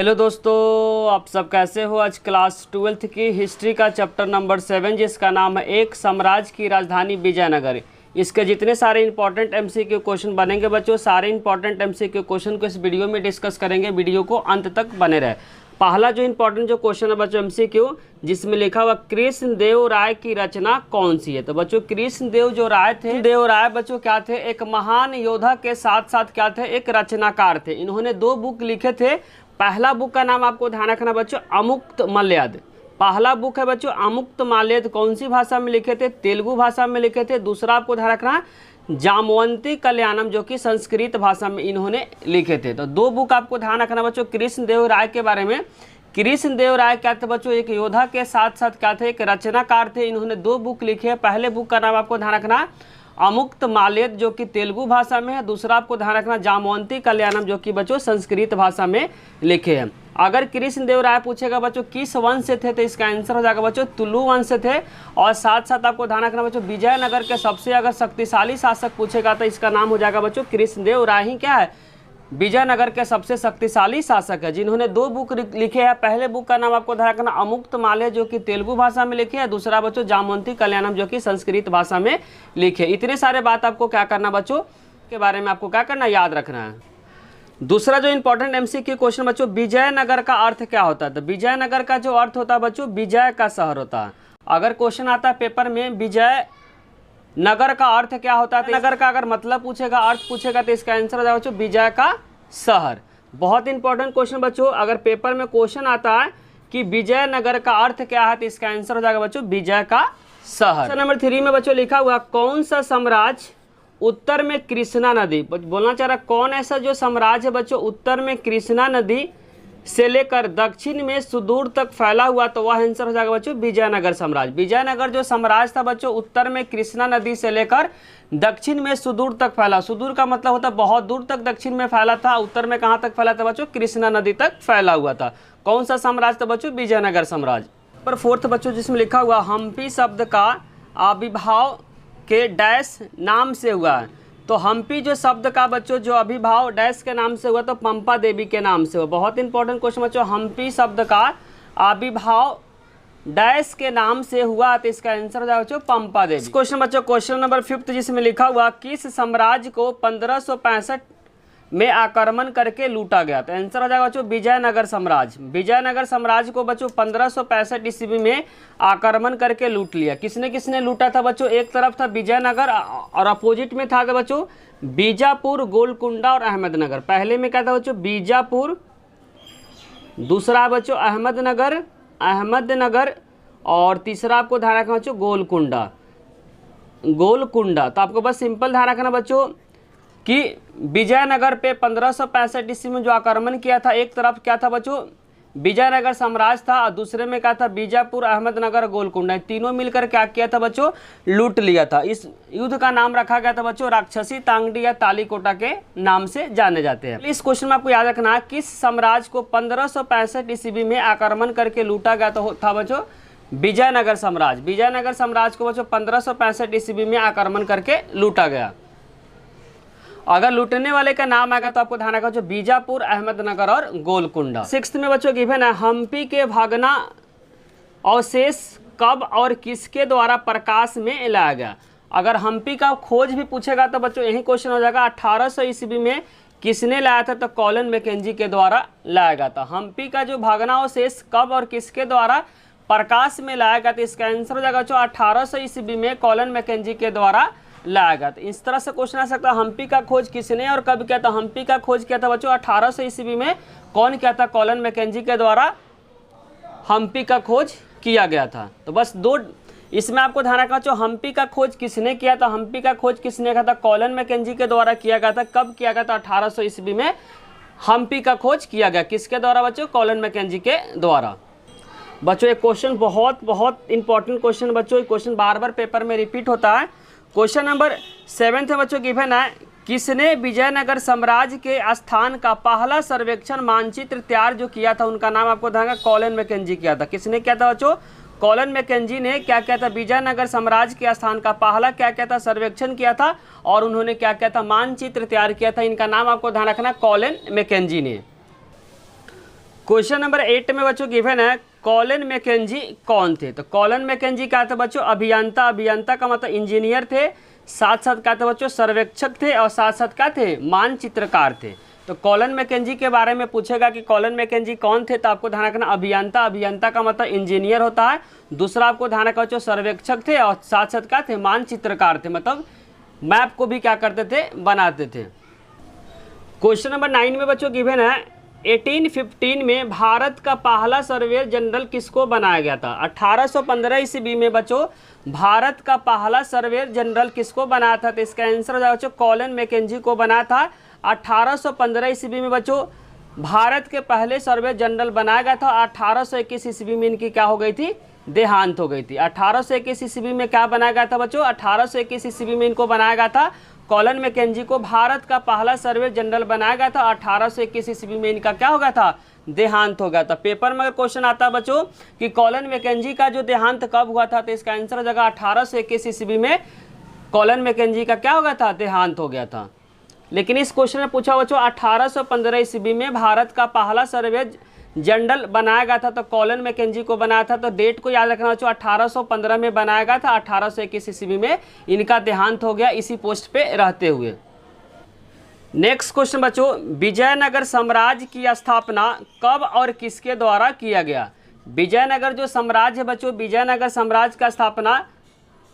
Hello दोस्तों, आप सब कैसे हो। आज क्लास 12th की हिस्ट्री का चैप्टर नंबर 7 जिसका नाम है एक साम्राज्य की राजधानी विजयनगर। इसके जितने सारे इंपॉर्टेंट एमसीक्यू क्वेश्चन बनेंगे बच्चों, सारे इंपॉर्टेंट एमसीक्यू क्वेश्चन को इस वीडियो में डिस्कस करेंगे। वीडियो को अंत तक बने रहे। पहला जो इंपॉर्टेंट जो क्वेश्चन है बच्चों एमसीक्यू, जिसमें लिखा हुआ कृष्णदेव राय की रचना कौन सी है। तो बच्चों कृष्णदेव जो राय थे, देव राय बच्चों क्या थे, एक महान योद्धा के साथ साथ क्या थे, एक रचनाकार थे। इन्होंने 2 बुक लिखे थे। पहला बुक का नाम आपको ध्यान रखना बच्चों अमुक्तमाल्यद। पहला बुक है बच्चों अमुक्तमाल्यद। कौन सी भाषा में लिखे थे, तेलुगु भाषा में लिखे थे। दूसरा आपको ध्यान रखना जामवंती कल्याणम, जो कि संस्कृत भाषा में इन्होंने लिखे थे। तो 2 बुक आपको ध्यान रखना बच्चों कृष्णदेव राय के बारे में। कृष्णदेव राय क्या थे बच्चों, एक योद्धा के साथ साथ क्या थे, एक रचनाकार थे। इन्होंने 2 बुक लिखे हैं। पहले बुक का नाम आपको ध्यान रखना अमुक्तमाल्यद, जो कि तेलुगु भाषा में है। दूसरा आपको ध्यान रखना जामवंती कल्याणम, जो कि बच्चों संस्कृत भाषा में लिखे हैं। अगर कृष्णदेव राय पूछेगा बच्चों किस वंश से थे, तो इसका आंसर हो जाएगा बच्चों तुलु वंश से थे। और साथ साथ आपको ध्यान रखना बच्चों विजयनगर के सबसे अगर शक्तिशाली शासक पूछेगा तो इसका नाम हो जाएगा बच्चों कृष्णदेव राय ही क्या है, विजयनगर के सबसे शक्तिशाली शासक है, जिन्होंने 2 बुक लिखे हैं। पहले बुक का नाम आपको ध्यान रखना अमुक्तमाल्यद, जो कि तेलुगु भाषा में लिखे है। दूसरा बच्चों जामवंती कल्याणम, जो कि संस्कृत भाषा में लिखे। इतने सारे बात आपको क्या करना बच्चों के बारे में आपको क्या करना, याद रखना है। दूसरा जो इंपॉर्टेंट एमसीक्यू क्वेश्चन बच्चों, विजयनगर का अर्थ क्या होता है। तो विजयनगर का जो अर्थ होता है बच्चों विजय का शहर होता है। अगर क्वेश्चन आता है पेपर में विजय नगर का अर्थ क्या होता है, नगर का अगर मतलब पूछेगा, अर्थ पूछेगा, तो इसका आंसर हो जाएगा बच्चों विजय का शहर। बहुत इंपॉर्टेंट क्वेश्चन बच्चों, अगर पेपर में क्वेश्चन आता है कि विजयनगर का अर्थ क्या है, तो इसका आंसर हो जाएगा बच्चों विजय का शहर। नंबर 3 में बच्चों लिखा हुआ कौन सा साम्राज्य उत्तर में कृष्णा नदी, बोलना चाह रहा कौन ऐसा जो साम्राज्य है बच्चों उत्तर में कृष्णा नदी से लेकर दक्षिण में सुदूर तक फैला हुआ, तो वह आंसर हो जाएगा बच्चों विजयनगर साम्राज्य। विजयनगर जो साम्राज्य था बच्चों उत्तर में कृष्णा नदी से लेकर दक्षिण में सुदूर तक फैला। सुदूर का मतलब होता है बहुत दूर तक दक्षिण में फैला था। उत्तर में कहाँ तक फैला था बच्चों, कृष्णा नदी तक फैला हुआ था। कौन सा साम्राज्य था बच्चों, विजयनगर साम्राज्य। पर 4th बच्चों जिसमें लिखा हुआ हम्पी शब्द का आविर्भाव के डैश नाम से हुआ है। तो हम्पी जो शब्द का बच्चों जो अभिभाव डैश के नाम से हुआ, तो पंपा देवी के नाम से हुआ। बहुत इंपॉर्टेंट क्वेश्चन बच्चों, हम्पी शब्द का आविर्भाव डैश के नाम से हुआ, तो इसका आंसर हो जाएगा बच्चों पंपा देवी। क्वेश्चन बच्चों क्वेश्चन नंबर 5 जिसमें लिखा हुआ किस साम्राज्य को 1565 में आक्रमण करके लूटा गया, तो आंसर हो जाएगा बच्चों विजयनगर साम्राज्य। विजयनगर साम्राज्य को बच्चों 1565 ईस्वी में आक्रमण करके लूट लिया। किसने किसने लूटा था बच्चों, एक तरफ था विजयनगर और अपोजिट में था बच्चों बीजापुर, गोलकुंडा और अहमदनगर। पहले में क्या था बच्चों बीजापुर, दूसरा बच्चों अहमदनगर और तीसरा आपको ध्यान रखना बच्चों गोलकुंडा। तो आपको बस सिंपल ध्यान रखना बच्चों कि विजयनगर पे 1565 ईस्वी में जो आक्रमण किया था, एक तरफ क्या था बच्चों विजयनगर साम्राज्य था और दूसरे में क्या था बीजापुर, अहमदनगर, गोलकुंडा। तीनों मिलकर क्या किया था बच्चों, लूट लिया था। इस युद्ध का नाम रखा गया था बच्चों राक्षसी तांगडी या तालीकोटा के नाम से जाने जाते हैं। इस क्वेश्चन में आपको याद रखना है किस साम्राज्य को 1565 ईस्वी में आक्रमण करके लूटा गया था बच्चों विजयनगर साम्राज्य। विजयनगर साम्राज्य को बच्चों 1565 ईस्वी में आक्रमण करके लूटा गया। अगर लूटने वाले का नाम आएगा तो आपको ध्यान रखना जो बीजापुर, अहमदनगर और गोलकुंडा। 6th में बच्चों गिवन है हम्पी के भागना अवशेष कब और किसके द्वारा प्रकाश में लाया गया। अगर हम्पी का खोज भी पूछेगा तो बच्चों यही क्वेश्चन हो जाएगा 1800 ईस्वी में किसने लाया था, तो कॉलन मैकेंजी के द्वारा लाया गया था। हम्पी का जो भागना अवशेष कब और किसके द्वारा प्रकाश में लाया गया, तो इसका आंसर हो जाएगा जो 1800 ईस्वी में कॉलन मैकेंजी के द्वारा लाया गया। तो इस तरह से क्वेश्चन आ सकता है हम्पी का खोज किसने और कब किया था। हम्पी का खोज किया था बच्चों 1800 ईस्वी में। कौन किया था, कॉलन मैकेंजी के द्वारा हम्पी का खोज किया गया था। तो बस 2 इसमें आपको ध्यान रखना जो हम्पी का खोज किसने किया था। हम्पी का खोज किसने किया था, कॉलन मैकेंजी के द्वारा किया गया था। कब किया गया था, 1800 ईस्वी में हम्पी का खोज किया गया। किसके द्वारा बच्चों, कॉलन मैकेंजी के द्वारा। बच्चों एक क्वेश्चन बहुत इंपॉर्टेंट क्वेश्चन बच्चों, क्वेश्चन बार बार पेपर में रिपीट होता है। क्वेश्चन नंबर 7 बच्चों गिवन है किसने विजयनगर साम्राज्य के स्थान का पहला सर्वेक्षण मानचित्र तैयार जो किया था, उनका नाम आपको ध्यान रखना कॉलन मैकेंजी किया था। किसने किया था बच्चों, कॉलन मैकेंजी ने क्या किया था, विजयनगर साम्राज्य के स्थान का पहला क्या किया था, सर्वेक्षण किया था और उन्होंने क्या किया था, मानचित्र तैयार किया था। इनका नाम आपको ध्यान रखना कॉलन मैकेंजी ने। क्वेश्चन नंबर 8 में बच्चों गिवन है कॉलिन मैकेंजी कौन थे। तो कॉलिन मैकेंजी क्या थे बच्चों, अभियंता, अभियंता का मतलब इंजीनियर थे, साथ साथ क्या थे बच्चों सर्वेक्षक थे, और साथ साथ क्या थे मानचित्रकार थे। तो कॉलिन मैकेंजी के बारे में पूछेगा कि कॉलिन मैकेंजी कौन थे, तो आपको ध्यान रखना अभियंता, अभियंता का मतलब इंजीनियर होता है। दूसरा आपको ध्यान रखना बच्चों सर्वेक्षक थे, और साथ साथ क्या थे मानचित्रकार थे, मतलब मैप को भी क्या करते थे बनाते थे। क्वेश्चन नंबर 9 में बच्चों गिवन है 1815 में भारत का पहला सर्वेयर जनरल किसको बनाया गया था। 1815 ईस्वी में बच्चों भारत का पहला सर्वेयर जनरल किसको बनाया था, तो इसका आंसर हो जाएगा बच्चों कॉलिन मैकेंजी को बनाया था। 1815 ईस्वी में बच्चों भारत के पहले सर्वेयर जनरल बनाया गया था। 1821 ईस्वी में इनकी क्या हो गई थी, देहांत हो गई थी। 1821 ईस्वी में क्या बनाया गया था बच्चों, 1821 ईस्वी में इनको बनाया गया था कॉलिन मैकेंजी को भारत का पहला सर्वेयर जनरल बनाया गया था। 1821 ईस्वी में इनका क्या हो गया था, देहांत हो गया था। पेपर में अगर क्वेश्चन आता है बच्चों कि कॉलिन मैकेंजी का जो देहांत कब हुआ था, तो इसका आंसर हो जाएगा 1821 ईस्वी में कॉलिन मैकेंजी का क्या हो गया था, देहांत हो गया था। लेकिन इस क्वेश्चन में पूछा बच्चों 1815 ईस्वी में भारत का पहला सर्वेयर जनरल बनाया गया था, तो कॉलिन मैकेंजी को बनाया था। तो डेट को याद रखना बच्चों 1815 में बनाया गया था, 1821 ईस्वी में इनका देहांत हो गया इसी पोस्ट पे रहते हुए। नेक्स्ट क्वेश्चन बच्चों, विजयनगर साम्राज्य की स्थापना कब और किसके द्वारा किया गया। विजयनगर जो साम्राज्य है बच्चों, विजयनगर साम्राज्य का स्थापना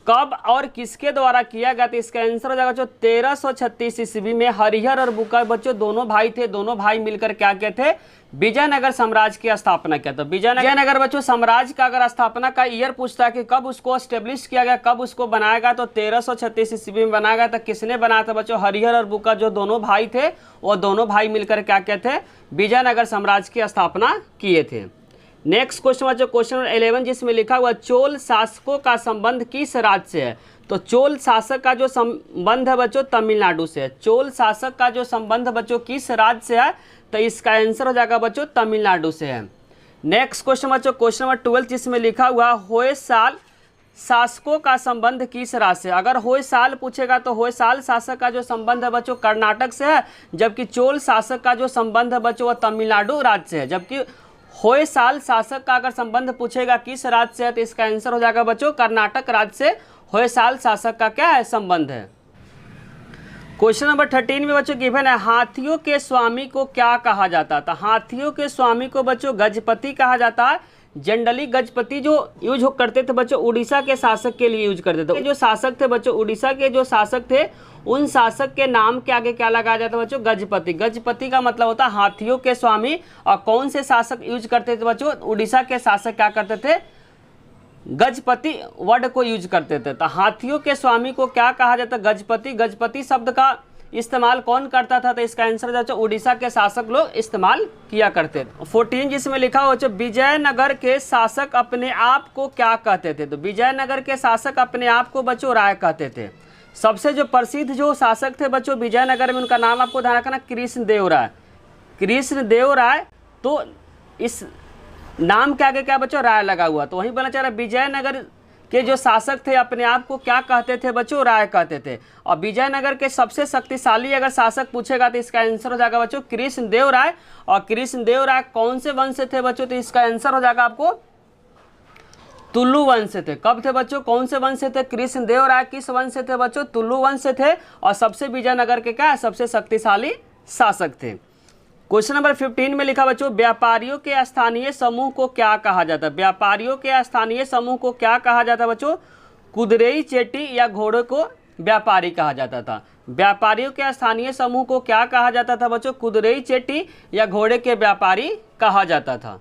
कब और किसके द्वारा किया गया, तो इसका आंसर हो जाएगा बच्चों 1336 ईस्वी में। हरिहर और बुकर बच्चों दोनों भाई थे, दोनों भाई मिलकर क्या कहते थे, विजयनगर साम्राज्य की स्थापना किया। तो विजयनगर बच्चों साम्राज्य का अगर स्थापना का ईयर पूछता है कि कब उसको स्टेब्लिश किया गया, कब उसको बनाया गया, तो 1336 ईस्वी में बनाया गया था। किसने बनाया था बच्चों, हरिहर और बुकर जो दोनों भाई थे, वो दोनों भाई मिलकर क्या कहते हैं, विजयनगर साम्राज्य की स्थापना किए थे। नेक्स्ट क्वेश्चन बच्चों क्वेश्चन नंबर 11 जिसमें लिखा हुआ चोल शासकों का संबंध किस राज्य से है। तो चोल शासक का जो संबंध है बच्चों तमिलनाडु से है। चोल शासक का जो संबंध बच्चों किस राज्य से है, तो इसका आंसर हो जाएगा बच्चों तमिलनाडु से है। नेक्स्ट क्वेश्चन बच्चों क्वेश्चन नंबर 12 जिसमें लिखा हुआ होयसाल शासकों का संबंध किस राज्य से। अगर होयसाल पूछेगा तो होयसाल शासक का जो संबंध है बच्चों कर्नाटक से है, जबकि चोल शासक का जो संबंध है बच्चों वह तमिलनाडु राज्य से है। जबकि होयसाल शासक का अगर संबंध पूछेगा किस राज्य से है, तो इसका आंसर हो जाएगा बच्चों कर्नाटक राज्य से होयसाल शासक का क्या है, संबंध है। क्वेश्चन नंबर 13 में बच्चों गिवन है हाथियों के स्वामी को क्या कहा जाता था। हाथियों के स्वामी को बच्चों गजपति कहा जाता है। जनरली गजपति जो यूज करते थे बच्चों उड़ीसा के शासक के लिए यूज करते थे। जो शासक थे बच्चों उड़ीसा के जो शासक थे, उन शासक के नाम के आगे क्या लगाया जाता है बच्चों, गजपति। गजपति का मतलब होता है हाथियों के स्वामी। और कौन से शासक यूज करते थे बच्चों, उड़ीसा के शासक क्या करते थे, गजपति वर्ड को यूज करते थे। तो हाथियों के स्वामी को क्या कहा जाता, गजपति। गजपति शब्द का इस्तेमाल कौन करता था, तो इसका आंसर जो उड़ीसा के शासक लोग इस्तेमाल किया करते थे। 14 जिसमें लिखा हो विजयनगर के शासक अपने आप को क्या कहते थे। तो विजयनगर के शासक अपने आप को बच्चों राय कहते थे। सबसे जो प्रसिद्ध जो शासक थे बच्चों विजयनगर में, उनका नाम आपको ध्यान रखना कृष्णदेव राय। कृष्णदेव राय, तो इस नाम के आगे क्या बच्चों राय लगा हुआ, तो वहीं बोलना चाह रहा विजयनगर के जो शासक थे अपने आप को क्या कहते थे बच्चों, राय कहते थे। और विजयनगर के सबसे शक्तिशाली अगर शासक पूछेगा तो इसका आंसर हो जाएगा बच्चों कृष्णदेव राय। और कृष्णदेव राय कौन से वंश से थे बच्चों, तो इसका आंसर हो जाएगा आपको तुलु वंश से थे। कब थे बच्चों, कौन से वंश से थे, कृष्णदेव राय किस वंश से थे बच्चों, तुलु वंश से थे। और सबसे विजयनगर के क्या सबसे शक्तिशाली शासक थे। क्वेश्चन नंबर 15 में लिखा बच्चों व्यापारियों के स्थानीय समूह को क्या कहा जाता है। व्यापारियों के स्थानीय समूह को क्या कहा जाता है बच्चों, कुदरेई चेटी या घोड़े को व्यापारी कहा जाता था। व्यापारियों के स्थानीय समूह को क्या कहा जाता था बच्चों, कुदरेई चेटी या घोड़े के व्यापारी कहा जाता था।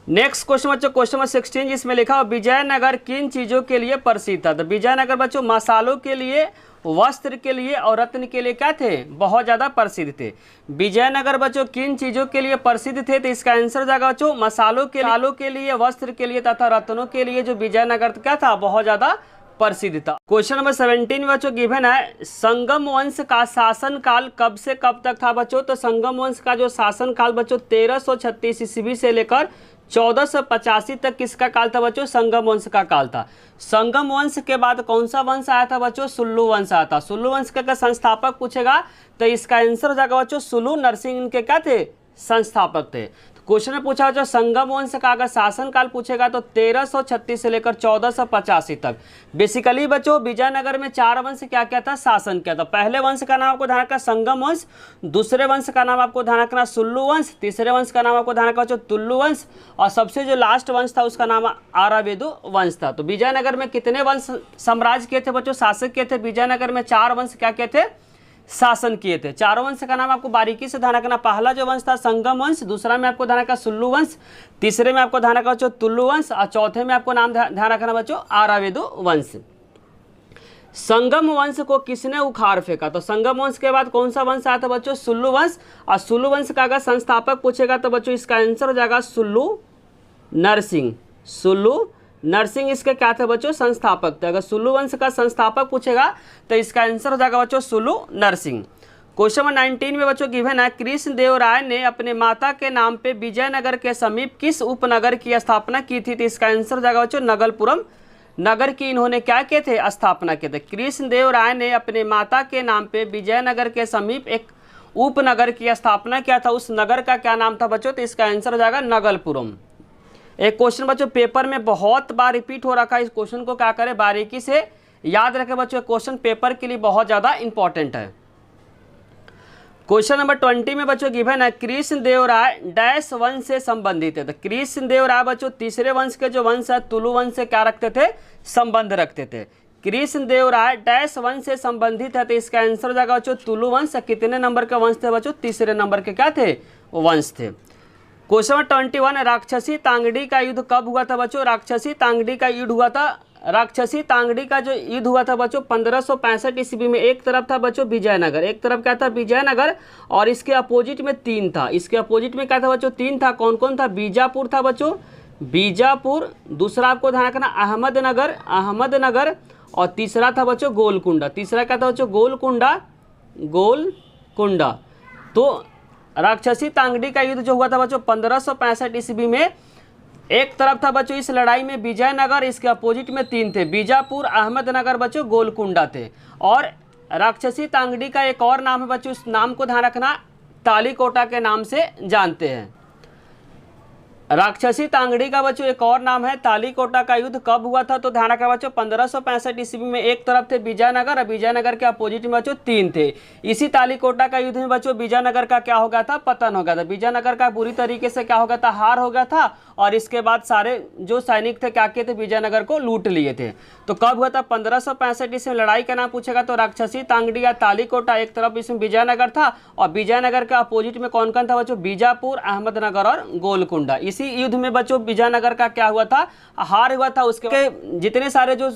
नेक्स्ट क्वेश्चन बच्चों क्वेश्चन नंबर 16 जिसमें लिखा विजयनगर किन चीज़ों के लिए प्रसिद्ध था। तो विजयनगर बच्चों मसालों के लिए, वस्त्र के लिए और रत्न के लिए क्या थे, बहुत ज़्यादा प्रसिद्ध थे। विजयनगर बच्चों किन चीज़ों के लिए प्रसिद्ध थे, तो इसका आंसर हो जाएगा बच्चों मसालों के लिए, वस्त्र के लिए तथा रत्नों के लिए जो विजयनगर क्या था बहुत ज़्यादा प्रसिद्ध था। क्वेश्चन नंबर 17 में बच्चों गिवन है संगम वंश का शासन काल कब से कब तक था बच्चों। तो संगम वंश का जो शासन काल बच्चों 1336 ईस्वी से लेकर 1485 तक किसका काल था बच्चों, संगम वंश का काल था। संगम वंश के बाद कौन सा वंश आया था बच्चों, सुल्लू वंश आया था। सुल्लू वंश का संस्थापक पूछेगा तो इसका आंसर हो जाएगा बच्चों सुल्लू नरसिंह, इनके क्या थे, संस्थापक थे। तो क्वेश्चन में पूछा जो संगम वंश का अगर शासनकाल पूछेगा तो 1336 से लेकर 1485 तक। बेसिकली बच्चों विजयनगर में 4 वंश क्या क्या था, शासन किया था। पहले वंश का नाम आपको ध्यान रखना संगम वंश, दूसरे वंश का नाम आपको ध्यान रखना सुल्लू वंश, तीसरे वंश का नाम आपको ध्यान रखना तुल्लु वंश, और सबसे जो लास्ट वंश था उसका नाम आरावेदु वंश था। तो विजयनगर में कितने वंश साम्राज्य किए थे बच्चों, शासक किए थे? विजयनगर में 4 वंश क्या किए थे, शासन किए थे। 4 वंश का नाम आपको बारीकी से ध्यान रखना। पहला जो वंश था संगम वंश, दूसरा में आपको ध्यान रखना सुल्लू वंश, तीसरे में आपको ध्यान रखना बच्चों तुल्लु वंश, और चौथे में आपको नाम ध्यान रखना बच्चों आरावेदु वंश। संगम वंश को किसने उखाड़ फेंका? तो संगम वंश के बाद कौन सा वंश आया था बच्चों, सुल्लू वंश। और सुल्लू वंश का अगर संस्थापक पूछेगा तो बच्चों इसका आंसर हो जाएगा सुल्लू नरसिंह। सुल्लू नरसिंह इसके क्या थे बच्चों, संस्थापक थे। अगर सुल्लू वंश का संस्थापक पूछेगा तो इसका आंसर हो जाएगा बच्चों सुल्लू नरसिंह। क्वेश्चन नंबर 19 में बच्चों गिवन है, कृष्णदेवराय ने अपने माता के नाम पे विजयनगर के समीप किस उपनगर की स्थापना की थी? तो इसका आंसर हो जाएगा बच्चों नगलपुरम नगर की इन्होंने क्या किए थे, स्थापना किए थे। कृष्णदेवराय ने अपने माता के नाम पे विजयनगर के समीप एक उपनगर की स्थापना किया था। उस नगर का क्या नाम था बच्चों? तो इसका आंसर हो जाएगा नगलपुरम। एक क्वेश्चन बच्चों पेपर में बहुत बार रिपीट हो रखा है, इस क्वेश्चन को क्या करें बारीकी से याद रखें बच्चों। क्वेश्चन पेपर के लिए बहुत ज़्यादा इंपॉर्टेंट है। क्वेश्चन नंबर 20 में बच्चों गिवन है, कृष्णदेवराय डैश वंश से संबंधित है। तो कृष्णदेवराय बच्चों तीसरे वंश के जो वंश है तुलु वंश से क्या रखते थे, संबंध रखते थे। कृष्णदेवराय डैश वंश से संबंधित है, तो इसका आंसर हो जाएगा बच्चों तुलु वंश। कितने नंबर का वंश थे बच्चों, तीसरे नंबर के क्या थे, वंश थे। क्वेश्चन नंबर 21, राक्षसी तांगड़ी का युद्ध कब हुआ था बच्चों? राक्षसी तांगड़ी का युद्ध हुआ था, राक्षसी तांगड़ी का जो युद्ध हुआ था बच्चों 1565 ईस्वी में। एक तरफ था बच्चों विजयनगर, एक तरफ क्या था विजयनगर, और इसके अपोजिट में 3 था। इसके अपोजिट में क्या था बच्चों, 3 था। कौन कौन था? बीजापुर था बच्चों, बीजापुर, दूसरा आपको ध्यान रखना अहमदनगर, अहमदनगर, और तीसरा था बच्चों गोलकुंडा। तीसरा क्या था बच्चों, गोलकुंडा, गोलकुंडा। तो राक्षसी तांगड़ी का युद्ध जो हुआ था बच्चों 1565 ईस्वी में, एक तरफ था बच्चों इस लड़ाई में विजयनगर, इसके अपोजिट में 3 थे, बीजापुर, अहमदनगर बच्चों, गोलकुंडा थे। और राक्षसी तांगड़ी का एक और नाम है बच्चों, इस नाम को ध्यान रखना तालीकोटा के नाम से जानते हैं। राक्षसी तांगड़ी का बच्चों एक और नाम है तालीकोटा का युद्ध कब हुआ था? तो ध्यान रखा बच्चों 1565 ईस्वी में। एक तरफ थे विजयनगर और विजयनगर के अपोजिट में बच्चों 3 थे। इसी तालीकोटा का युद्ध में बच्चों विजयनगर का क्या हो गया था, पतन हो गया था। विजयनगर का बुरी तरीके से क्या हो गया था, हार हो गया था, और इसके बाद सारे जो सैनिक थे क्या किए थे, विजयनगर को लूट लिए थे। तो कब हुआ था, 1565 ईस्वी में। लड़ाई का नाम पूछेगा तो राक्षसी तांगड़ी या तालीकोटा, एक तरफ इसमें विजयनगर था, और विजयनगर के अपोजिट में कौन कौन था बच्चों, बीजापुर, अहमदनगर और गोलकुंडा। इसी युद्ध में बच्चों विजयनगर का क्या हुआ था, हार हुआ था। उसके जितने सारे जो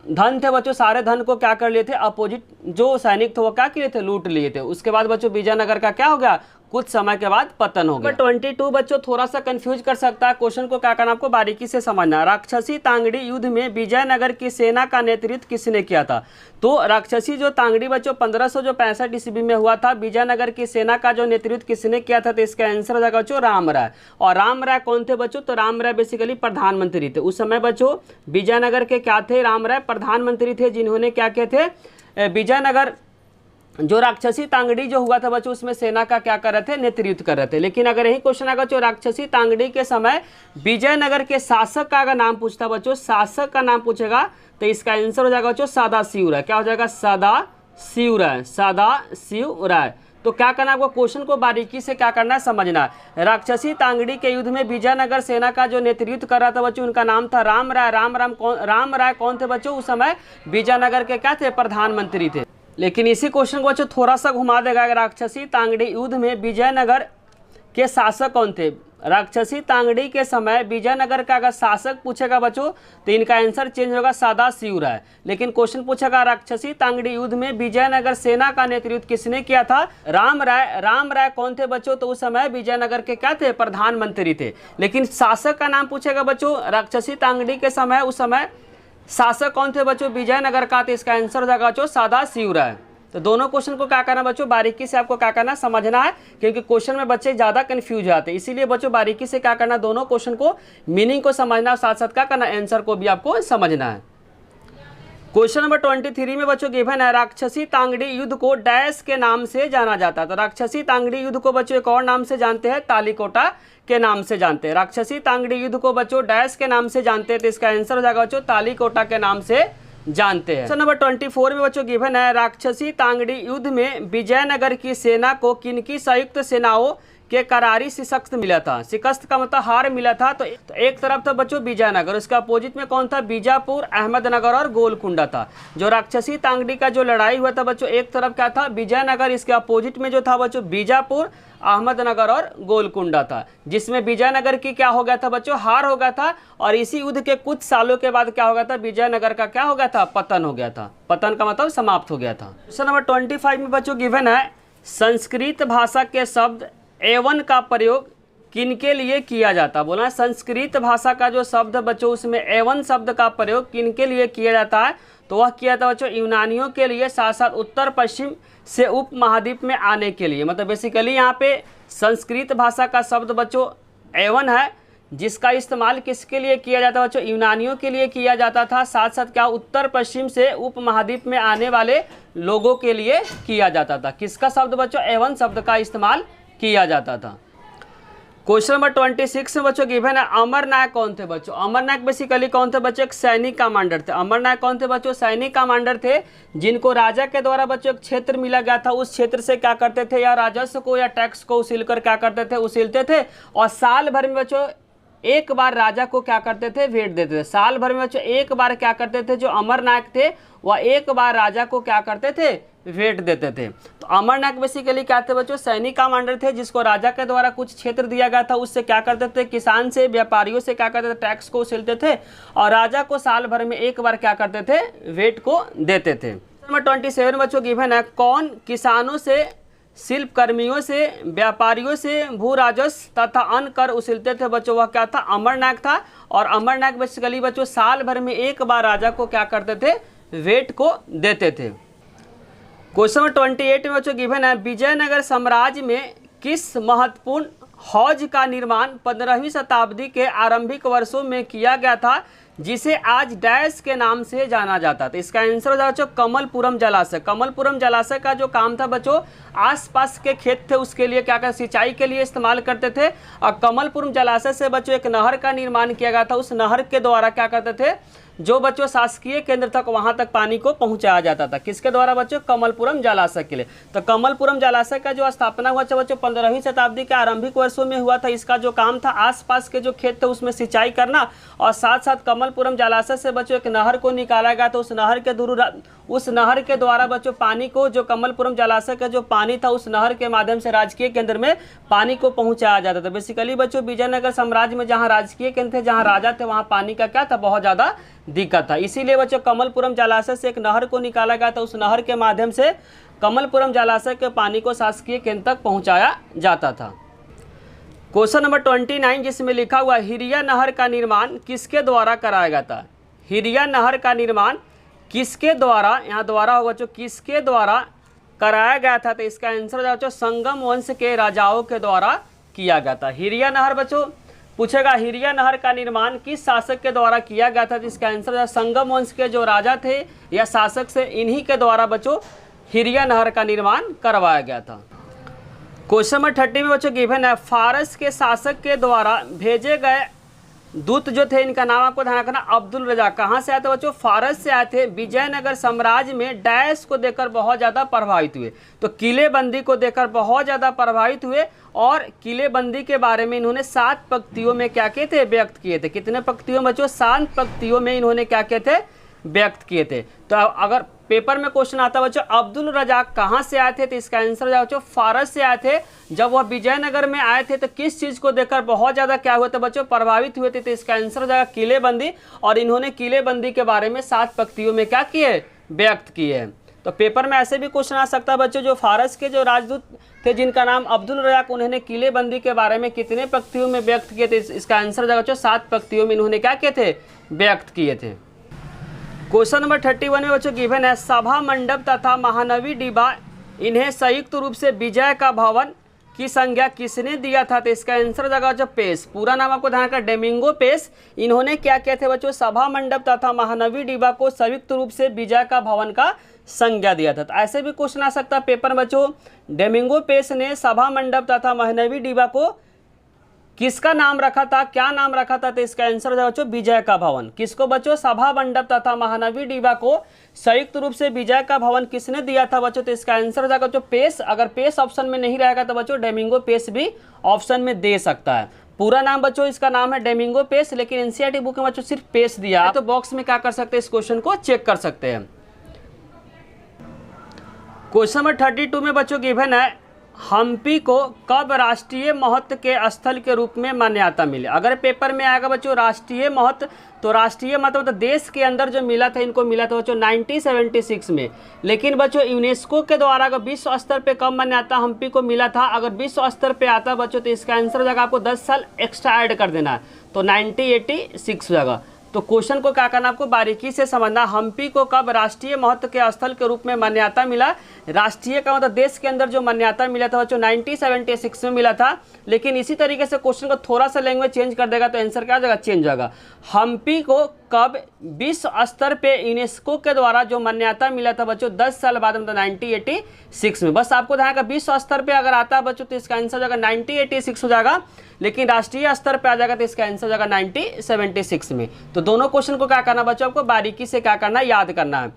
धन थे बच्चों, सारे धन को क्या कर लिए थे, अपोजिट जो सैनिक थे वो क्या किए थे, लूट लिए थे। उसके बाद बच्चों विजयनगर का क्या हो गया, कुछ समय के बाद पतन हो गया। 22 बच्चों थोड़ा सा कंफ्यूज कर सकता है, क्वेश्चन को क्या करना आपको बारीकी से समझना। राक्षसी तांगड़ी युद्ध में विजयनगर की सेना का नेतृत्व किसने किया था? तो राक्षसी जो तांगड़ी बच्चों 1565 ईस्वी में हुआ था, विजयनगर की सेना का जो नेतृत्व किसने किया था? तो इसका आंसर हो जाएगा बच्चों राम राय। और राम राय कौन थे बच्चों? तो राम राय बेसिकली प्रधानमंत्री थे उस समय बच्चों। विजयनगर के क्या थे, राम राय प्रधानमंत्री थे, जिन्होंने क्या किए थे, विजयनगर जो राक्षसी तांगड़ी जो हुआ था बच्चों उसमें सेना का क्या कर रहे थे, नेतृत्व कर रहे थे। लेकिन अगर यही क्वेश्चन आएगा जो राक्षसी तांगड़ी के समय विजयनगर के शासक का अगर नाम पूछता बच्चों, शासक का नाम पूछेगा तो इसका आंसर हो जाएगा बच्चों सदाशिव राय। क्या हो जाएगा, सदाशिव राय, सदाशिव राय। तो क्या करना आपको, क्वेश्चन को बारीकी से क्या करना है, समझना है। राक्षसी तांगड़ी के युद्ध में विजयनगर सेना का जो नेतृत्व कर रहा था बच्चों, उनका नाम था राम राय। राम राय कौन थे बच्चों? उस समय विजयनगर के क्या थे, प्रधानमंत्री थे। लेकिन इसी क्वेश्चन को बच्चों थोड़ा सा घुमा देगा। राक्षसी तांगड़ी युद्ध में विजयनगर के शासक कौन थे? राक्षसी तांगड़ी के समय विजयनगर का अगर शासक पूछेगा बच्चों तो इनका आंसर चेंज होगा सदाशिव राय। लेकिन क्वेश्चन पूछेगा राक्षसी तांगड़ी युद्ध में विजयनगर सेना का नेतृत्व किसने किया था? राम राय। राम राय कौन थे बच्चों? तो उस समय विजयनगर के क्या थे, प्रधानमंत्री थे। लेकिन शासक का नाम पूछेगा बच्चों राक्षसी तांगड़ी के समय, उस समय शासक कौन थे बच्चों, विजयनगर का? तो इसका आंसर हो जाएगा बच्चों सदाशिव राय। तो दोनों क्वेश्चन को क्या करना बच्चों, बारीकी से आपको क्या करना, समझना है, क्योंकि क्वेश्चन में बच्चे ज़्यादा कंफ्यूज हो जाते हैं। इसीलिए बच्चों बारीकी से क्या करना, दोनों क्वेश्चन को मीनिंग को समझना, साथ साथ क्या करना, आंसर को भी आपको समझना है। क्वेश्चन नंबर 23 में बच्चों गिवन है राक्षसी तांगड़ी युद्ध को डैश के नाम से जाना जाता है। तो राक्षसी तांगड़ी युद्ध को बच्चों एक और नाम से जानते हैं, तालीकोटा के नाम से जानते हैं। राक्षसी तांगड़ी युद्ध को बच्चों डैश के नाम से जानते हैं, तो इसका आंसर हो जाएगा बच्चों तालीकोटा के नाम से जानते हैं। क्वेश्चन नंबर 24 में बच्चों गिवन है राक्षसी तांगड़ी युद्ध में विजयनगर की सेना को किनकी संयुक्त सेनाओं के करारी शिकस्त मिला था। शिकस्त का मतलब हार मिला था। तो एक तरफ था बच्चों विजयनगर, उसका अपोजिट में कौन था, बीजापुर, अहमदनगर और गोलकुंडा था। जो राक्षसी तांगड़ी का जो लड़ाई हुआ था बच्चों, एक तरफ क्या था, विजयनगर, इसके अपोजिट में जो था बच्चों बीजापुर, अहमदनगर और गोलकुंडा था, जिसमें विजयनगर की क्या हो गया था बच्चों, हार हो गया था। और इसी युद्ध के कुछ सालों के बाद क्या हो गया था, विजयनगर का क्या हो गया था, पतन हो गया था। पतन का मतलब समाप्त हो गया था। क्वेश्चन नंबर 25 में बच्चों गिवन है संस्कृत भाषा के शब्द एवन का प्रयोग किनके लिए किया जाता है। बोला संस्कृत भाषा का जो शब्द बच्चों, उसमें एवन शब्द का प्रयोग किनके लिए किया जाता है। तो वह किया था बच्चों यूनानियों के लिए, साथ साथ उत्तर पश्चिम से उप महाद्वीप में आने के लिए। मतलब बेसिकली यहाँ पे संस्कृत भाषा का शब्द बच्चों एवन है, जिसका इस्तेमाल किसके लिए किया जाता है बच्चों, यूनानियों के लिए किया जाता था। साथ साथ क्या उत्तर पश्चिम से उप महाद्वीप में आने वाले लोगों के लिए किया जाता था। किसका शब्द बच्चों, एवन शब्द का इस्तेमाल किया जाता था। क्वेश्चन नंबर 26 में बच्चों गिवन है अमरनायक कौन थे बच्चों। अमरनायक बेसिकली कौन थे बच्चों, एक सैनिक कमांडर थे। अमरनायक कौन थे बच्चों, सैनिक कमांडर थे, जिनको राजा के द्वारा बच्चों एक क्षेत्र मिला गया था। उस क्षेत्र से क्या करते थे, या राजस्व को या टैक्स को उसील कर क्या करते थे, उसीलते थे। और साल भर में बच्चों एक बार राजा को क्या करते थे, भेंट देते थे। साल भर में बच्चों एक बार क्या करते थे, जो अमरनायक थे वह एक बार राजा को क्या करते थे, भेंट देते थे। तो अमरनायक बेसिकली क्या थे बच्चों, सैनिक कमांडर थे, जिसको राजा के द्वारा कुछ क्षेत्र दिया गया था। उससे क्या करते थे, किसान से, व्यापारियों से क्या करते थे, टैक्स को उसीलते थे। और राजा को साल भर में एक बार क्या करते थे, भेंट को देते थे। नंबर 27 बच्चों गिवन है कौन किसानों से, शिल्प कर्मियों से, व्यापारियों से भू राजस्व तथा अन्य कर उसीलते थे बच्चों, वह क्या था, अमरनायक था। और अमरनायक बेसिकली बच्चों साल भर में एक बार राजा को क्या करते थे, भेंट को देते थे। क्वेश्चन नंबर 28 में बच्चों गिवन है विजयनगर साम्राज्य में किस महत्वपूर्ण हौज का निर्माण 15वीं शताब्दी के आरंभिक वर्षों में किया गया था, जिसे आज डैश के नाम से जाना जाता था। इसका आंसर हो जाएगा बच्चों कमलपुरम जलाशय। कमलपुरम जलाशय का जो काम था बच्चों, आसपास के खेत थे उसके लिए क्या कर सिंचाई के लिए इस्तेमाल करते थे। और कमलपुरम जलाशय से बच्चों एक नहर का निर्माण किया गया था। उस नहर के द्वारा क्या करते थे, जो बच्चों शासकीय केंद्र तक वहां तक पानी को पहुंचाया जाता था। किसके द्वारा बच्चों, कमलपुरम जलाशय के लिए। तो कमलपुरम जलाशय का जो स्थापना हुआ था बच्चों 15वीं शताब्दी के आरंभिक वर्षों में हुआ था। इसका जो काम था आसपास के जो खेत थे उसमें सिंचाई करना, और साथ साथ कमलपुरम जलाशय से बच्चों एक नहर को निकाला गया। तो उस नहर के द्वारा बच्चों पानी को, जो कमलपुरम जलाशय का जो पानी था उस नहर के माध्यम से राजकीय केंद्र में पानी को पहुंचाया जाता था। बेसिकली बच्चों विजयनगर साम्राज्य में जहाँ राजकीय केंद्र थे, जहाँ राजा थे, वहाँ पानी का क्या था, बहुत ज़्यादा दिक्कत था। इसीलिए बच्चों कमलपुरम जलाशय से एक नहर को निकाला गया था। उस नहर के माध्यम से कमलपुरम जलाशय के पानी को शासकीय केंद्र तक पहुंचाया जाता था। क्वेश्चन नंबर 29 जिसमें लिखा हुआ हिरिया नहर का निर्माण किसके द्वारा कराया गया था। हिरिया नहर का निर्माण किसके द्वारा, यहाँ द्वारा होगा बच्चों, किसके द्वारा कराया गया था। तो इसका आंसर हो जाएगा बच्चों संगम वंश के राजाओं के द्वारा किया गया था। हिरिया नहर बच्चों पूछेगा, हिरिया नहर का निर्माण किस शासक के द्वारा किया गया था। जिसका आंसर है संगम वंश के जो राजा थे या शासक से, इन्हीं के द्वारा बच्चों हिरिया नहर का निर्माण करवाया गया था। क्वेश्चन नंबर 30 में बच्चों गिवन है फारस के शासक के द्वारा भेजे गए दूत जो थे, इनका नाम आपको ध्यान रखना, अब्दुल रजा। कहाँ से आए थे बच्चों, फारस से आए थे। विजयनगर साम्राज्य में डैश को देखकर बहुत ज़्यादा प्रभावित हुए। तो किलेबंदी को देखकर बहुत ज़्यादा प्रभावित हुए, और किलेबंदी के बारे में इन्होंने 7 पंक्तियों में क्या किए थे, व्यक्त किए थे। कितने पंक्तियों में बच्चों, 7 पंक्तियों में इन्होंने क्या किए थे, व्यक्त किए थे। तो अगर पेपर में क्वेश्चन आता है बच्चों अब्दुल रजाक कहाँ से आए थे, तो इसका आंसर जाओ बच्चों फारस से आए थे। जब वह विजयनगर में आए थे तो किस चीज़ को देखकर बहुत ज़्यादा क्या हुए थे बच्चों, प्रभावित हुए थे। तो इसका आंसर हो जाएगा किलेबंदी। और इन्होंने किलेबंदी के बारे में 7 पंक्तियों में क्या किए, व्यक्त किए। तो पेपर में ऐसे भी क्वेश्चन आ सकता है बच्चों, जो फारस के जो राजदूत थे जिनका नाम अब्दुल रजाक, उन्होंने किलेबंदी के बारे में कितने पंक्तियों में व्यक्त किए थे। इसका आंसर हो जाएगा बच्चों 7 पंक्तियों में इन्होंने क्या किए थे, व्यक्त किए थे। क्वेश्चन नंबर 31 में बच्चों गिवन है सभा मंडप तथा महानवी डिब्बा, इन्हें संयुक्त रूप से विजय का भवन की संज्ञा किसने दिया था? तो इसका आंसर हो जाएगा बच्चों पेस। पूरा नाम आपको ध्यान रखना, डोमिंगो पेस। इन्होंने क्या किया थे बच्चों? सभा मंडप तथा महानवी डिबा को संयुक्त रूप से विजय का भवन का संज्ञा दिया था। तो ऐसे भी क्वेश्चन आ सकता है पेपर में बच्चों, डोमिंगो पेस ने सभा मंडप तथा महानवी डिबा को किसका नाम रखा था, क्या नाम रखा था? तो इसका आंसर हो जाएगा बच्चों विजय का भवन। किसको बच्चों? सभा मंडप तथा महानवी डिबा को संयुक्त रूप से विजय का भवन किसने दिया था बच्चों? तो इसका आंसर हो जाएगा बच्चों पेस। अगर पेस ऑप्शन में नहीं रहेगा तो बच्चों डोमिंगो पेस भी ऑप्शन में दे सकता है। पूरा नाम बच्चों इसका नाम है डोमिंगो पेस, लेकिन एनसीईआरटी बुक में बच्चों सिर्फ पेस दिया है। तो बॉक्स में क्या कर सकते हैं, इस क्वेश्चन को चेक कर सकते हैं। क्वेश्चन नंबर 32 में बच्चों गिवन है, हम्पी को कब राष्ट्रीय महत्व के स्थल के रूप में मान्यता मिली? अगर पेपर में आएगा बच्चों राष्ट्रीय महत्व, तो राष्ट्रीय महत्व मतलब देश के अंदर जो मिला था, इनको मिला था बच्चों 1976 में। लेकिन बच्चों यूनेस्को के द्वारा अगर विश्व स्तर पे कब मान्यता हम्पी को मिला था? अगर विश्व स्तर पे आता बच्चों तो इसका आंसर हो जाएगा आपको 10 साल एक्स्ट्रा ऐड कर देना है, तो 1986 हो जाएगा। तो क्वेश्चन को क्या करना, आपको बारीकी से समझना। हम्पी को कब राष्ट्रीय महत्व के स्थल के रूप में मान्यता मिला? राष्ट्रीय का मतलब देश के अंदर जो मान्यता मिला था बच्चों 1976 में मिला था। लेकिन इसी तरीके से क्वेश्चन को थोड़ा सा लैंग्वेज चेंज कर देगा तो आंसर क्या हो जाएगा, चेंज हो जाएगा। हम्पी को कब विश्व स्तर पे यूनेस्को के द्वारा जो मान्यता मिला था बच्चों 10 साल बाद, मतलब 1986 में। बस आपको ध्यान रखना विश्व स्तर पे अगर आता है बच्चों तो इसका आंसर हो जाएगा 1986 हो जाएगा, लेकिन राष्ट्रीय स्तर पे आ जाएगा तो इसका आंसर हो जाएगा 1976 में। तो दोनों क्वेश्चन को क्या करना बच्चों, आपको बारीकी से क्या करना है, याद करना है।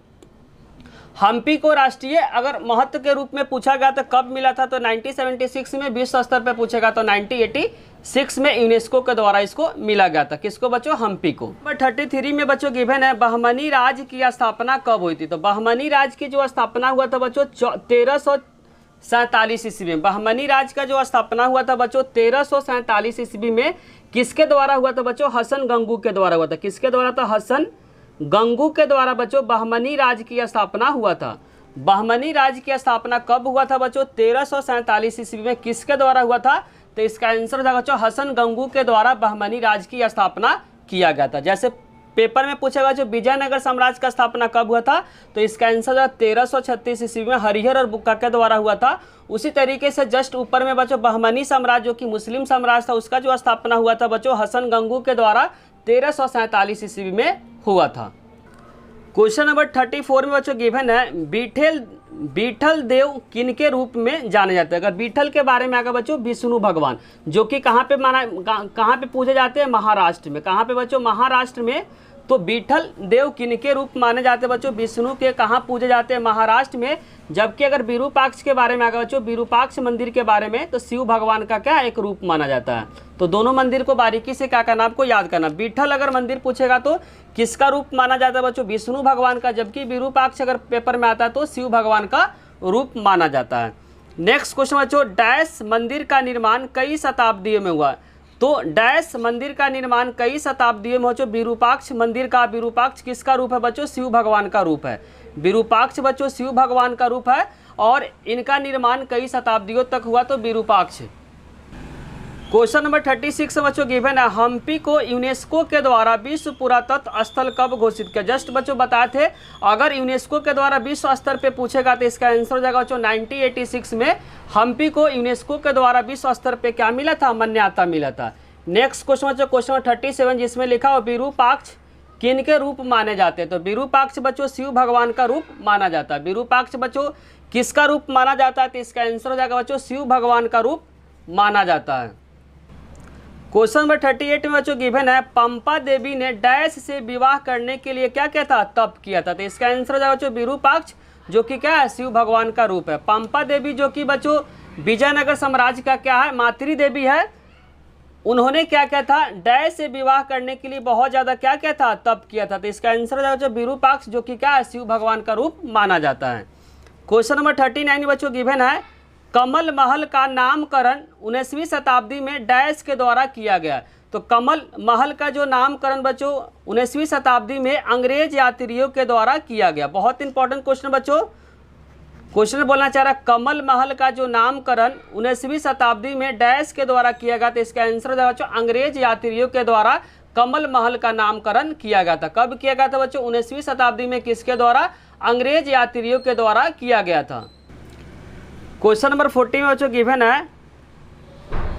हम्पी को राष्ट्रीय अगर महत्व के रूप में पूछा गया तो कब मिला था? तो 1976 में। विश्व स्तर पे पूछेगा तो 1986 में यूनेस्को के द्वारा इसको मिला गया था। किसको बच्चों? हम्पी को। नंबर 33 में बच्चों गिवन है, बहमनी राज्य की स्थापना कब हुई थी? तो बहमनी राज्य की जो स्थापना हुआ था बच्चों 1347 ईस्वी में। बहमनी राज्य का जो स्थापना हुआ था बच्चों 1347 ईस्वी में। किसके द्वारा हुआ था बच्चों? हसन गंगू के द्वारा हुआ था। किसके द्वारा था? हसन गंगू के द्वारा बच्चों बहमनी राज्य की स्थापना हुआ था। बहमनी राज्य की स्थापना कब हुआ था बच्चों? 1347 ईस्वी में। किसके द्वारा हुआ था? तो इसका आंसर था बच्चों हसन गंगू के द्वारा बहमनी राज्य की स्थापना किया गया था। जैसे पेपर में पूछेगा जो विजयनगर साम्राज्य का स्थापना कब हुआ था, तो इसका आंसर 1336 ईस्वी में हरिहर और बुक्का के द्वारा हुआ था। उसी तरीके से जस्ट ऊपर में बच्चों बहमनी साम्राज्य जो कि मुस्लिम साम्राज्य था, उसका जो स्थापना हुआ था बच्चों हसन गंगू के द्वारा 1347 ईस्वी में हुआ था। क्वेश्चन नंबर 34 में बच्चों गिवन है, बीठल देव किनके रूप में जाने जाते हैं? अगर बीठल के बारे में आगे बच्चों विष्णु भगवान, जो कि कहाँ पे पूजे जाते हैं? महाराष्ट्र में। कहाँ पे बच्चों? महाराष्ट्र में। तो बीठल देव किनके रूप माने जाते हैं बच्चों? विष्णु के। कहाँ पूजे जाते हैं? महाराष्ट्र में। जबकि अगर विरूपाक्ष के बारे में आगे बच्चों विरूपाक्ष मंदिर के बारे में, तो शिव भगवान का क्या एक रूप माना जाता है। तो दोनों मंदिर को बारीकी से क्या करना, आपको याद करना। बीठल अगर मंदिर पूछेगा तो किसका रूप माना जाता है बच्चों? विष्णु भगवान का। जबकि विरूपाक्ष अगर पेपर में आता है तो शिव भगवान का रूप माना जाता है। नेक्स्ट क्वेश्चन बच्चों, डैश मंदिर का निर्माण कई शताब्दियों में हुआ? तो डैश मंदिर का निर्माण कई शताब्दियों में बच्चों विरूपाक्ष मंदिर का। विरूपाक्ष किसका रूप है बच्चों? शिव भगवान का रूप है। विरूपाक्ष बच्चों शिव भगवान का रूप है और इनका निर्माण कई शताब्दियों तक हुआ, तो विरूपाक्ष। क्वेश्चन नंबर 36 बच्चों गिवन है, हम्पी को यूनेस्को के द्वारा विश्व पुरातत्व स्थल कब घोषित किया? जस्ट बच्चों बताए थे, अगर यूनेस्को के द्वारा विश्व स्तर पे पूछेगा तो इसका आंसर हो जाएगा बच्चों 1986 में। हम्पी को यूनेस्को के द्वारा विश्व स्तर पे क्या मिला था? मान्यता मिला था। नेक्स्ट क्वेश्चन बच्चों, क्वेश्चन नंबर 37 जिसमें लिखा हो विरूपाक्ष किनके रूप माने जाते हैं? तो विरूपाक्ष बच्चों शिव भगवान का रूप माना जाता है। विरूपाक्ष बच्चों किसका रूप माना जाता है? तो इसका आंसर हो जाएगा बच्चों शिव भगवान का रूप माना जाता है। क्वेश्चन नंबर 38 में बच्चों गिवन है, पंपा देवी ने डैश से विवाह करने के लिए क्या किया था? तप किया था। तो इसका आंसर हो जाएगा बच्चों विरूपाक्ष, जो कि क्या है? शिव भगवान का रूप है। पंपा देवी जो कि बच्चों विजयनगर साम्राज्य का क्या है? मातृ देवी है। उन्होंने क्या किया था? डैश से विवाह करने के लिए बहुत ज्यादा क्या किया था? तप किया था। तो इसका आंसर हो जाएगा विरूपाक्ष, जो कि क्या है? शिव भगवान का रूप माना जाता है। क्वेश्चन नंबर 39 बच्चों गिवन है, कमल महल का नामकरण 19वीं शताब्दी में डैश के द्वारा किया गया। तो कमल महल का जो नामकरण बच्चों 19वीं शताब्दी में अंग्रेज यात्रियों के द्वारा किया गया। बहुत इंपॉर्टेंट क्वेश्चन बच्चों, क्वेश्चन बोलना चाह रहा, कमल महल का जो नामकरण 19वीं शताब्दी में डैश के द्वारा किया गया। तो इसका आंसर है बच्चों अंग्रेज यात्रियों के द्वारा कमल महल का नामकरण किया गया था। कब किया गया था बच्चों? 19वीं शताब्दी में। किसके द्वारा? अंग्रेज यात्रियों के द्वारा किया गया था। क्वेश्चन नंबर 40 में बच्चों गिवन है,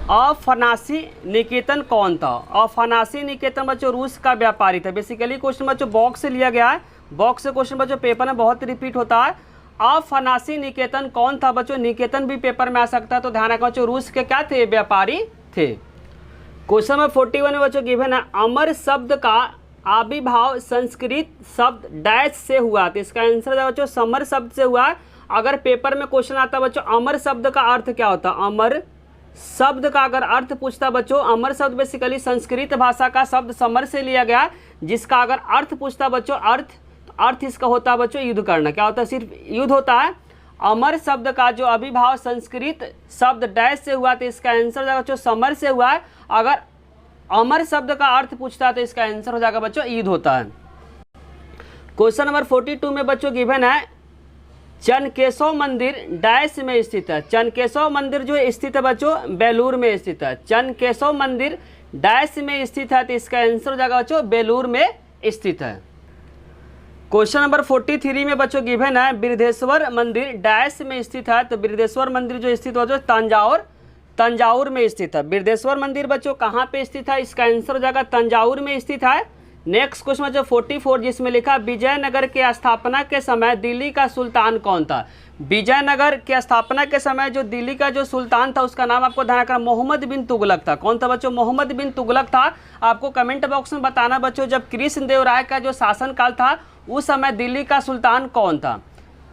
अफनासी निकेतन कौन था? अफनासी निकेतन बच्चों रूस का व्यापारी था। बेसिकली क्वेश्चन बच्चों बॉक्स से लिया गया है, बॉक्स से क्वेश्चन बच्चों पेपर में बहुत रिपीट होता है। अफनासी निकेतन कौन था बच्चों? निकेतन भी पेपर में आ सकता है, तो ध्यान रखना बच्चों रूस के क्या थे? व्यापारी थे। क्वेश्चन नंबर 41 में बच्चों गिवन है अमर शब्द का आविर्भाव संस्कृत शब्द डैश से हुआ, तो इसका आंसर है बच्चों समर शब्द से हुआ। अगर पेपर में क्वेश्चन आता बच्चों अमर शब्द का अर्थ क्या होता? अमर शब्द का अगर अर्थ पूछता बच्चों, अमर शब्द बेसिकली संस्कृत भाषा का शब्द समर से लिया गया, जिसका अगर अर्थ पूछता बच्चों अर्थ इसका होता है बच्चों युद्ध करना। क्या होता है? सिर्फ युद्ध होता है। अमर शब्द का जो आविर्भाव संस्कृत शब्द डैश से हुआ, तो इसका आंसर जाएगा बच्चों समर से हुआ है। अगर अमर शब्द का अर्थ पूछता है तो इसका आंसर हो जाएगा बच्चों युद्ध होता है। क्वेश्चन नंबर 42 में बच्चों गिवन है चनकेशव मंदिर डैश में स्थित है। चनकेशव मंदिर जो स्थित है बच्चों बेलूर में स्थित है। चनकेशव मंदिर डैश में स्थित है, तो इसका आंसर हो जाएगा बच्चों बेलूर में स्थित है। क्वेश्चन नंबर 43 में बच्चों गिवन है बृहदेश्वर मंदिर डैश में स्थित है, तो बृहदेश्वर मंदिर जो स्थित है तंजावुर में स्थित है। बृहदेश्वर मंदिर बच्चों कहाँ पे स्थित है? इसका आंसर हो जाएगा तंजावुर में स्थित है। नेक्स्ट क्वेश्चन जो 44 जिसमें लिखा विजयनगर के स्थापना के समय दिल्ली का सुल्तान कौन था? विजयनगर के स्थापना के समय जो दिल्ली का जो सुल्तान था उसका नाम आपको ध्यान रखना मोहम्मद बिन तुगलक था। कौन था बच्चों? मोहम्मद बिन तुगलक था। आपको कमेंट बॉक्स में बताना बच्चों जब कृष्णदेवराय का जो शासनकाल था उस समय दिल्ली का सुल्तान कौन था।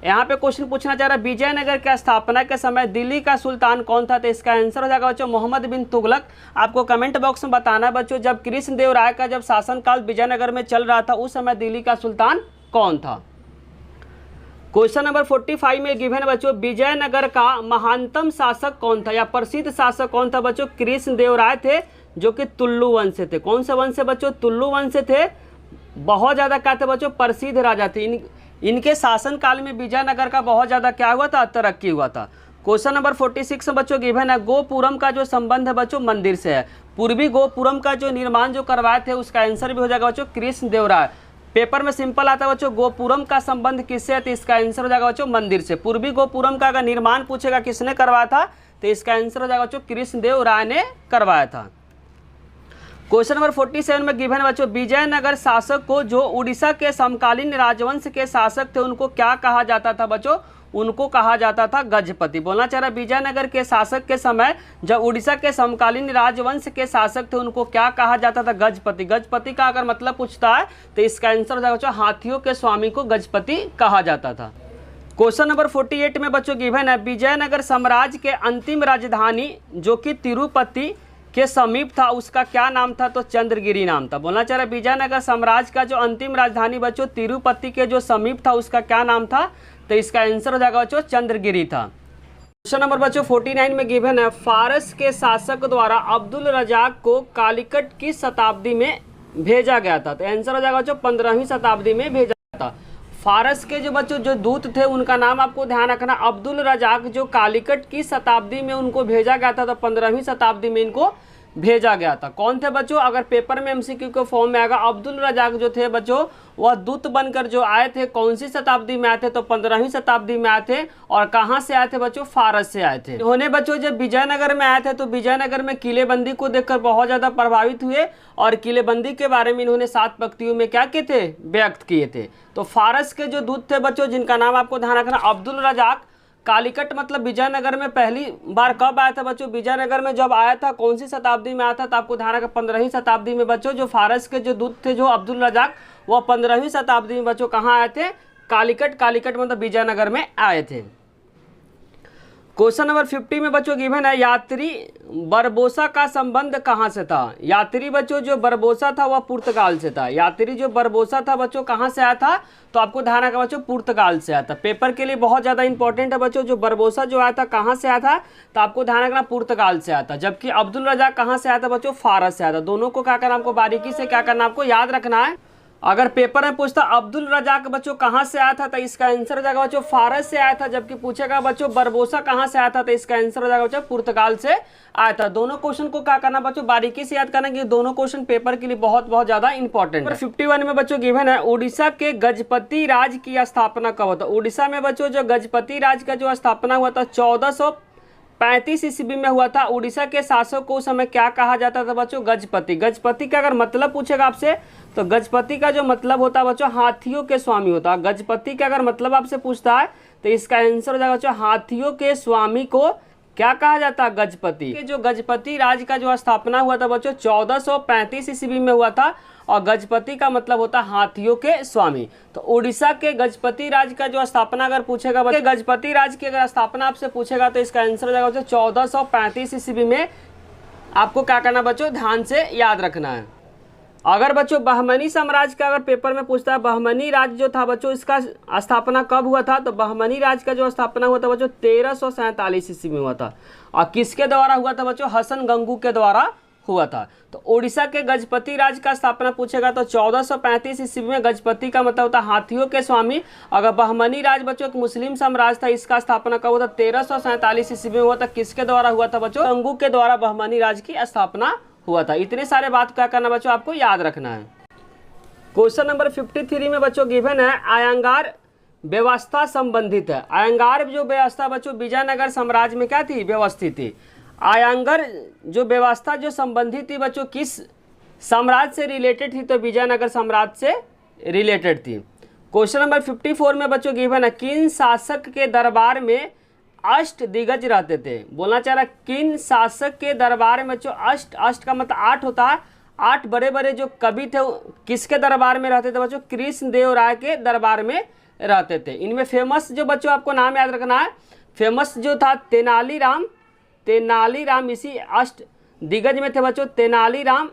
यहाँ पे क्वेश्चन पूछना चाह रहा है विजयनगर के स्थापना के समय दिल्ली का सुल्तान कौन था, तो इसका आंसर हो जाएगा बच्चों मोहम्मद बिन तुगलक। आपको कमेंट बॉक्स में बताना बच्चों जब कृष्णदेवराय का जब शासनकाल विजयनगर में चल रहा था उस समय दिल्ली का सुल्तान कौन था। क्वेश्चन नंबर 45 में गिवन बच्चों विजयनगर का महानतम शासक कौन था या प्रसिद्ध शासक कौन था बच्चों? कृष्णदेवराय थे जो कि तुल्लु वंश से थे। कौन से वंश से बच्चों? तुल्लु वंश से थे। बहुत ज़्यादा क्या थे बच्चों? प्रसिद्ध राजा थे। इनके शासनकाल में विजयनगर का बहुत ज़्यादा क्या हुआ था? तरक्की हुआ था। क्वेश्चन नंबर 46 में बच्चों गिवन है गोपुरम का जो संबंध है बच्चों मंदिर से है। पूर्वी गोपुरम का जो निर्माण जो करवाए थे उसका आंसर भी हो जाएगा बच्चों कृष्णदेवराय। पेपर में सिंपल आता है बच्चों गोपुरम का संबंध किससे है, तो इसका आंसर हो जाएगा बच्चों मंदिर से। पूर्वी गोपुरम का अगर निर्माण पूछेगा किसने करवाया था तो इसका आंसर हो जाएगा बच्चों कृष्णदेवराय ने करवाया था। क्वेश्चन नंबर 47 में गिवन बच्चों विजयनगर शासक को जो उड़ीसा के समकालीन राजवंश के शासक थे उनको क्या कहा जाता था बच्चों? उनको कहा जाता था गजपति। बोलना चाह रहा विजयनगर के शासक के समय जब उड़ीसा के समकालीन राजवंश के शासक थे उनको क्या कहा जाता था? गजपति। गजपति का अगर मतलब पूछता है तो इसका आंसर हो जाएगा बच्चों हाथियों के स्वामी को गजपति कहा जाता था। क्वेश्चन नंबर 48 में बच्चों गिवन है विजयनगर साम्राज्य के अंतिम राजधानी जो कि तिरुपति के समीप था उसका क्या नाम था? तो चंद्रगिरी नाम था। बोलना चाह रहा है विजयनगर साम्राज्य का जो अंतिम राजधानी बच्चों तिरुपति के जो समीप था उसका क्या नाम था? तो इसका आंसर हो जाएगा बच्चों चंद्रगिरी था। क्वेश्चन नंबर बच्चों 49 में गिवन है फारस के शासक द्वारा अब्दुल रजाक को कालिकट की शताब्दी में भेजा गया था, तो आंसर हो जाएगा बच्चों 15वीं शताब्दी में भेजा गया था। फारस के जो बच्चों जो दूत थे उनका नाम आपको ध्यान रखना अब्दुल रजाक, जो कालिकट की शताब्दी में उनको भेजा गया था, तो 15वीं शताब्दी में इनको भेजा गया था। कौन थे बच्चों? अगर पेपर में एमसीक्यू के फॉर्म में आएगा अब्दुल रजाक जो थे बच्चों वह दूत बनकर जो आए थे कौन सी शताब्दी में आए थे? तो 15वीं शताब्दी में आए थे। और कहाँ से आए थे बच्चों? फारस से आए थे। उन्होंने बच्चों जब विजयनगर में आए थे तो विजयनगर में किलेबंदी को देखकर बहुत ज़्यादा प्रभावित हुए और किलेबंदी के बारे में इन्होंने 7 पंक्तियों में क्या किए थे? व्यक्त किए थे। तो फारस के जो दूत थे बच्चों जिनका नाम आपको ध्यान रखना अब्दुल रजाक। कालिकट मतलब विजयनगर में पहली बार कब आया था बच्चों? विजयनगर में जब आया था कौन सी शताब्दी में आया था? तो आपको ध्यान रखना 15वीं शताब्दी में बच्चों। जो फारस के जो दूत थे जो अब्दुल रजाक वो 15वीं शताब्दी में बच्चों कहाँ आए थे? कालिकट। कालिकट मतलब विजयनगर में आए थे। क्वेश्चन नंबर 50 में बच्चों गिवन है यात्री बरबोसा का संबंध कहाँ से था? यात्री बच्चों जो बरबोसा था वह पुर्तगाल से था। यात्री जो बरबोसा था बच्चों कहाँ से आया था? तो आपको ध्यान रखना बच्चों पुर्तगाल से आया था। पेपर के लिए बहुत ज़्यादा इंपॉर्टेंट है बच्चों। जो बरबोसा जो आया था कहाँ से आया था? तो आपको ध्यान रखना पुर्तगाल से आया था। जबकि अब्दुल रजाक कहाँ से आया था बच्चों? फारस से आया था। दोनों को क्या करना आपको बारीकी से क्या करना आपको याद रखना है। अगर पेपर में पूछता अब्दुल रजाक बच्चों कहाँ से आया था तो इसका आंसर हो जाएगा बच्चों फारस से आया था। जबकि पूछेगा बच्चों बरबोसा कहाँ से आया था तो इसका आंसर हो जाएगा बच्चों पुर्तगाल से आया था। दोनों क्वेश्चन को क्या करना बच्चों बारीकी से याद करना कि दोनों क्वेश्चन पेपर के लिए बहुत ज्यादा इंपॉर्टेंट है। 51 में बच्चों गिवन है उड़ीसा के गजपति राज की स्थापना कब हुआ था? उड़ीसा में बच्चों जो गजपति राज का जो स्थापना हुआ था 1935 ईस्वी में हुआ था। उड़ीसा के शासक को उस समय क्या कहा जाता था बच्चों? गजपति। गजपति का अगर मतलब पूछेगा आपसे तो गजपति का जो मतलब होता है बच्चों हाथियों के स्वामी होता है। गजपति का अगर मतलब आपसे पूछता है तो इसका आंसर हो जाएगा बच्चों हाथियों के स्वामी को क्या कहा जाता है? गजपति। जो गजपति राज का जो स्थापना हुआ था बच्चों 1435 ईस्वी में हुआ था और गजपति का मतलब होता है हाथियों के स्वामी। तो उड़ीसा के गजपति राज का जो स्थापना अगर पूछेगा बच्चों, गजपति राज की अगर स्थापना आपसे पूछेगा तो इसका आंसर हो जाएगा बच्चों 1435 ईस्वी में। आपको क्या करना बच्चों? ध्यान से याद रखना है। अगर बच्चों बहमनी साम्राज्य का अगर पेपर में पूछता है, बहमनी राज्य जो था बच्चों इसका स्थापना कब हुआ था? तो बहमनी राज्य का जो स्थापना हुआ था बच्चों 1347 ईस्वी में हुआ था। और किसके द्वारा हुआ था बच्चों? हसन गंगू के द्वारा हुआ था। तो उड़ीसा के गजपति राज का स्थापना पूछेगा तो 1435 ईस्वी में। गजपति का मतलब होता है हाथियों के स्वामी। अगर बहमनी राज बच्चों एक मुस्लिम साम्राज्य था, इसका स्थापना कब हुआ था? 1347 ईस्वी में हुआ था। किसके द्वारा हुआ था बच्चों? गंगू के द्वारा बहमनी राज की स्थापना हुआ था। इतने सारे बात क्या करना बच्चों? आपको याद रखना है। क्वेश्चन नंबर 53 में बच्चों गिवन है आयंगार व्यवस्था संबंधित है। आयंगार जो व्यवस्था बच्चों विजयनगर साम्राज्य में क्या थी? व्यवस्थित थी। आयंगर जो व्यवस्था जो संबंधित थी बच्चों किस साम्राज्य से रिलेटेड थी? तो विजयनगर साम्राज्य से रिलेटेड थी। क्वेश्चन नंबर 54 में बच्चों गिवन है किन शासक के दरबार में अष्ट दिग्गज रहते थे? बोलना चाह रहा किन शासक के दरबार में बच्चों अष्ट, अष्ट का मतलब 8 होता है। 8 बड़े बड़े जो कवि थे किसके दरबार में रहते थे बच्चों? कृष्णदेव राय के दरबार में रहते थे। इनमें फेमस जो बच्चों आपको नाम याद रखना है, फेमस जो था तेनालीराम। तेनालीराम इसी अष्ट दिग्गज में थे बच्चों। तेनालीराम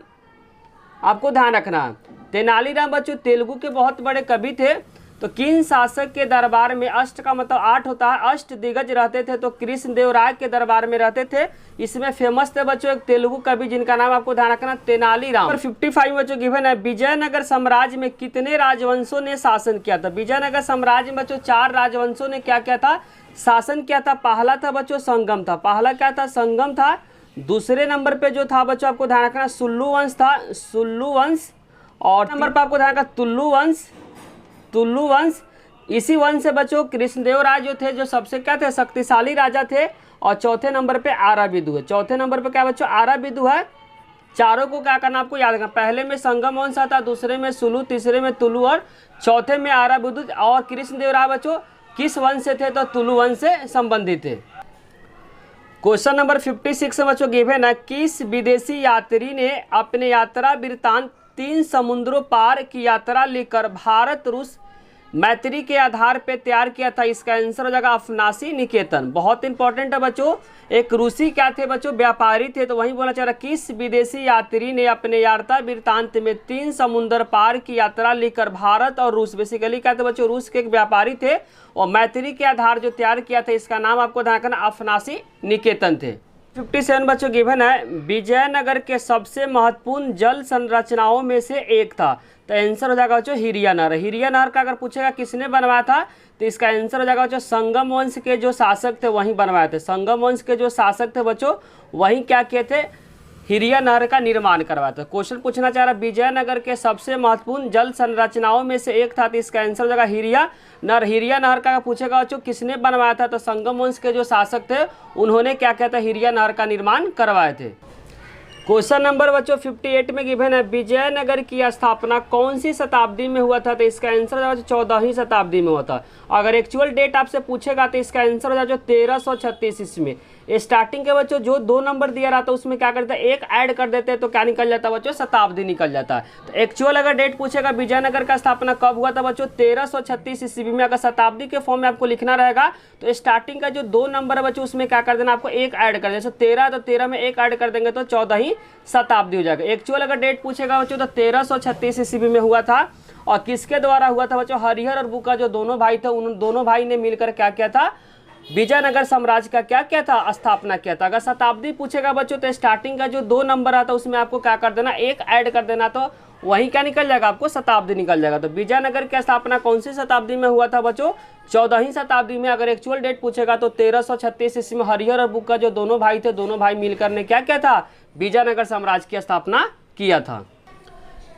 आपको ध्यान रखना है। तेनालीराम बच्चों तेलुगु के बहुत बड़े कवि थे। तो किन शासक के दरबार में अष्ट का मतलब 8 होता है, अष्ट दिग्गज रहते थे? तो कृष्णदेव राय के दरबार में रहते थे। इसमें फेमस थे बच्चों एक तेलुगु कवि जिनका नाम आपको ध्यान रखना तेनालीराम। 55 बच्चों गिवन है विजयनगर साम्राज्य में कितने राजवंशों ने शासन किया था? विजयनगर साम्राज्य में बच्चों 4 राजवंशों ने क्या किया था? शासन किया था। पहला था बच्चों संगम था। पहला क्या था? संगम था। दूसरे नंबर पे जो था बच्चों आपको ध्यान रखना सुल्लू वंश था, सुल्लू वंश। और नंबर पर आपको ध्यान रखना तुल्लु वंश, तुल्लु वंश। इसी वंश से बच्चों कृष्णदेव राय जो थे जो सबसे क्या थे? शक्तिशाली राजा थे। और चौथे नंबर पे आराविदु है। चौथे नंबर पे क्या बच्चों? आराविदु है। चारों को क्या करना आपको याद रखना, पहले में संगम वंश आता, दूसरे में सुलू, तीसरे में तुलु और चौथे में आराविदु। और कृष्णदेव राय बच्चों किस वंश से थे? तो तुलु वंश से संबंधित थे। क्वेश्चन नंबर 56 में बच्चों गिवन है किस विदेशी यात्री ने अपने यात्रा वृत्तांत 3 समुद्रों पार की यात्रा लिखकर भारत रूस मैत्री के आधार पर तैयार किया था? इसका आंसर हो जाएगा अफनासी निकेतन। बहुत इंपॉर्टेंट है बच्चों। एक रूसी क्या थे बच्चों? व्यापारी थे। तो वहीं बोलना चाह रहा किस विदेशी यात्री ने अपने यात्रा वृत्तांत में 3 समुद्र पार की यात्रा लिखकर भारत और रूस, बेसिकली क्या थे बच्चों? रूस के एक व्यापारी थे और मैत्री के आधार जो तैयार किया था इसका नाम आपको ध्यान रखना अफनासी निकेतन थे। 57 बच्चों गिवन है विजयनगर के सबसे महत्वपूर्ण जल संरचनाओं में से एक था। तो आंसर हो जाएगा बच्चों हिरिया नहर। हिरिया नहर का अगर पूछेगा किसने बनवाया था तो इसका आंसर हो जाएगा बच्चों संगम वंश के जो शासक थे वहीं बनवाए थे। संगम वंश के जो शासक थे बच्चों वहीं क्या किए थे? हिरिया नहर का निर्माण करवाया था। क्वेश्चन पूछना चाह रहा विजयनगर के सबसे महत्वपूर्ण जल संरचनाओं में से एक था तो इसका आंसर हो जाएगा हिरिया नहर। हिरिया नहर का पूछेगा बच्चों किसने बनवाया था? तो संगम वंश के जो शासक थे उन्होंने क्या किया था? हिरिया नहर का निर्माण करवाए थे। क्वेश्चन नंबर बच्चों 58 में गिवन है विजयनगर की स्थापना कौन सी शताब्दी में हुआ था? तो इसका आंसर हो जाएगा 14वीं शताब्दी में हुआ था। अगर एक्चुअल डेट आपसे पूछेगा तो इसका आंसर हो जाएगा 1336 ईस्वी में। स्टार्टिंग के बच्चों जो 2 नंबर दिया रहता है उसमें क्या करते हैं? 1 ऐड कर देते हैं तो क्या निकल जाता है बच्चों? शताब्दी निकल जाता है। तो एक्चुअल अगर डेट पूछेगा विजयनगर का स्थापना कब हुआ था बच्चों? 1336 ईस्वी में। अगर शताब्दी के फॉर्म में आपको लिखना रहेगा तो स्टार्टिंग का जो 2 नंबर है बच्चों उसमें क्या कर देना आपको? 1 ऐड कर देना। जैसे 13 तो 13 में 1 ऐड कर देंगे तो 14वीं शताब्दी हो जाएगा। एक्चुअल अगर डेट पूछेगा बच्चों तो 1336 ईस्वी में हुआ था। और किसके द्वारा हुआ था बच्चों? हरिहर और बुक्का जो दोनों भाई थे उन दोनों भाई ने मिलकर क्या किया था? विजयनगर साम्राज्य का क्या किया था? स्थापना किया था। अगर शताब्दी पूछेगा बच्चों तो स्टार्टिंग का जो 2 नंबर आता उसमें आपको क्या कर देना? 1 ऐड कर देना तो वहीं क्या निकल जाएगा? आपको शताब्दी निकल जाएगा। तो विजयनगर की स्थापना कौन सी शताब्दी में हुआ था बच्चों? 14वीं शताब्दी में। अगर एक्चुअल डेट पूछेगा तो 1336 ईस्वी में हरिहर और बुक्का जो दोनों भाई थे दोनों भाई मिलकर ने क्या किया था? विजयनगर साम्राज्य की स्थापना किया था।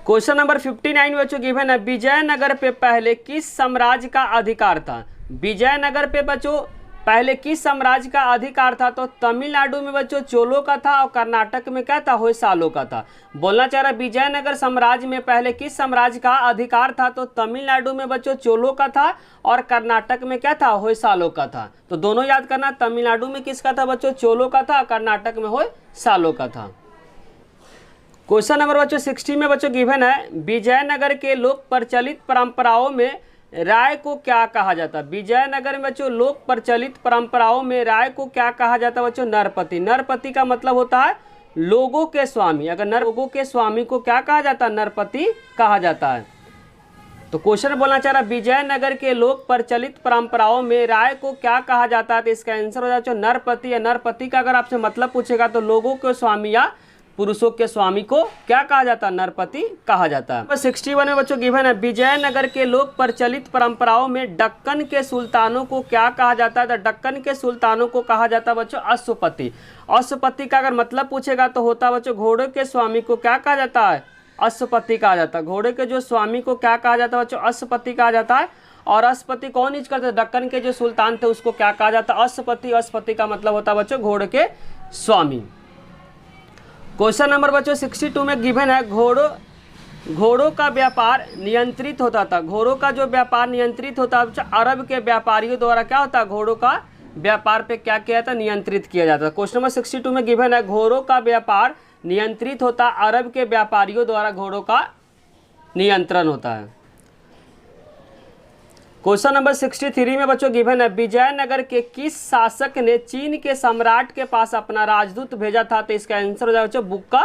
क्वेश्चन नंबर 59 बच्चों गिवन है विजयनगर पे पहले किस साम्राज्य का अधिकार था? विजयनगर पे बच्चों पहले किस साम्राज्य का अधिकार था? तो तमिलनाडु में बच्चों चोलों का था और कर्नाटक में क्या था? होयसालों का था। बोलना चाह रहा विजयनगर साम्राज्य में पहले किस साम्राज्य का अधिकार था? तो तमिलनाडु में बच्चों चोलों का था और कर्नाटक में क्या था? होयसालों का था। तो दोनों याद करना, तमिलनाडु में किसका था बच्चों? चोलों का था, कर्नाटक में होयसालों का था। क्वेश्चन नंबर बच्चों 60 में बच्चों गिवन है, विजयनगर के लोक प्रचलित परंपराओं में राय को क्या कहा जाता है? विजयनगर में बच्चों लोक प्रचलित परंपराओं में राय को क्या कहा जाता है बच्चों? नरपति। नरपति का मतलब होता है लोगों के स्वामी। अगर लोगों के स्वामी को क्या कहा जाता है? नरपति कहा जाता है। तो क्वेश्चन बोलना चाह रहा विजयनगर के लोक प्रचलित परंपराओं में राय को क्या कहा जाता है? तो इसका आंसर हो जाता है नरपति। या नरपति का अगर आपसे मतलब पूछेगा तो लोगों के स्वामी या पुरुषों के स्वामी को क्या कहा जाता है? नरपति कहा जाता है। 61 में बच्चों गिवन है, विजयनगर के लोक प्रचलित परंपराओं में दक्कन के सुल्तानों को क्या कहा जाता है? तो दक्कन के सुल्तानों को कहा जाता है बच्चों अश्वपति। अश्वपति का अगर मतलब पूछेगा तो होता बच्चों घोड़े के स्वामी को क्या कहा जाता है? अश्वपति कहा जाता है। घोड़े के जो स्वामी को क्या कहा जाता है बच्चों? अश्वपति कहा जाता है। और अश्वपति कौन यूज करते? दक्कन के जो सुल्तान थे उसको क्या कहा जाता है? अश्वपति। अश्वपति का मतलब होता है बच्चों घोड़े के स्वामी। क्वेश्चन नंबर बच्चों 62 में गिवन है, घोड़ों का व्यापार नियंत्रित होता था। घोड़ों का जो व्यापार नियंत्रित होता है अरब के व्यापारियों द्वारा क्या होता है? घोड़ों का व्यापार पे क्या किया जाता? नियंत्रित किया जाता है। क्वेश्चन नंबर 62 में गिवन है, घोड़ों का व्यापार नियंत्रित होता अरब के व्यापारियों द्वारा घोड़ों का नियंत्रण होता है। क्वेश्चन नंबर 63 में बच्चों गिवन है, विजयनगर के किस शासक ने चीन के सम्राट के पास अपना राजदूत भेजा था? तो इसका आंसर हो जाएगा बच्चों बुक्का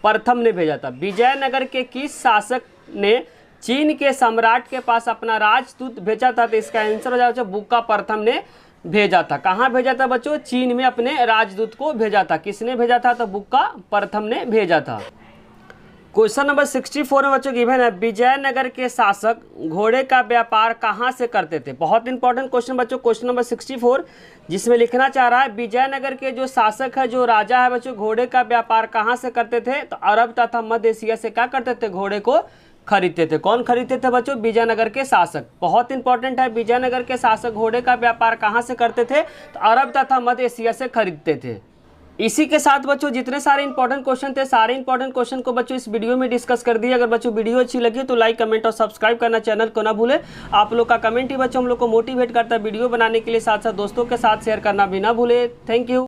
प्रथम ने भेजा था। विजयनगर के किस शासक ने चीन के सम्राट के पास अपना राजदूत भेजा था? तो इसका आंसर हो जाएगा बच्चों बुक्का प्रथम ने भेजा था। कहाँ भेजा था बच्चों? चीन में अपने राजदूत को भेजा था। किसने भेजा था? तो बुक्का प्रथम ने भेजा था। क्वेश्चन नंबर 64 में बच्चों गिवन है, विजयनगर के शासक घोड़े का व्यापार कहाँ से करते थे? बहुत इंपॉर्टेंट क्वेश्चन बच्चों, क्वेश्चन नंबर 64 जिसमें लिखना चाह रहा है विजयनगर के जो शासक है, जो राजा है बच्चों, घोड़े का व्यापार कहाँ से करते थे? तो अरब तथा मध्य एशिया से क्या करते थे? घोड़े को खरीदते थे। कौन खरीदते थे बच्चों? विजयनगर के शासक। बहुत इंपॉर्टेंट है, विजयनगर के शासक घोड़े का व्यापार कहाँ से करते थे? तो अरब तथा मध्य एशिया से खरीदते थे। इसी के साथ बच्चों जितने सारे इंपॉर्टेंट क्वेश्चन थे, सारे इंपॉर्टेंट क्वेश्चन को बच्चों इस वीडियो में डिस्कस कर दिए। अगर बच्चों वीडियो अच्छी लगी तो लाइक, कमेंट और सब्सक्राइब करना चैनल को ना भूले। आप लोग का कमेंट ही बच्चों हम लोग को मोटिवेट करता है वीडियो बनाने के लिए। साथ साथ दोस्तों के साथ शेयर करना भी ना भूले। Thank you.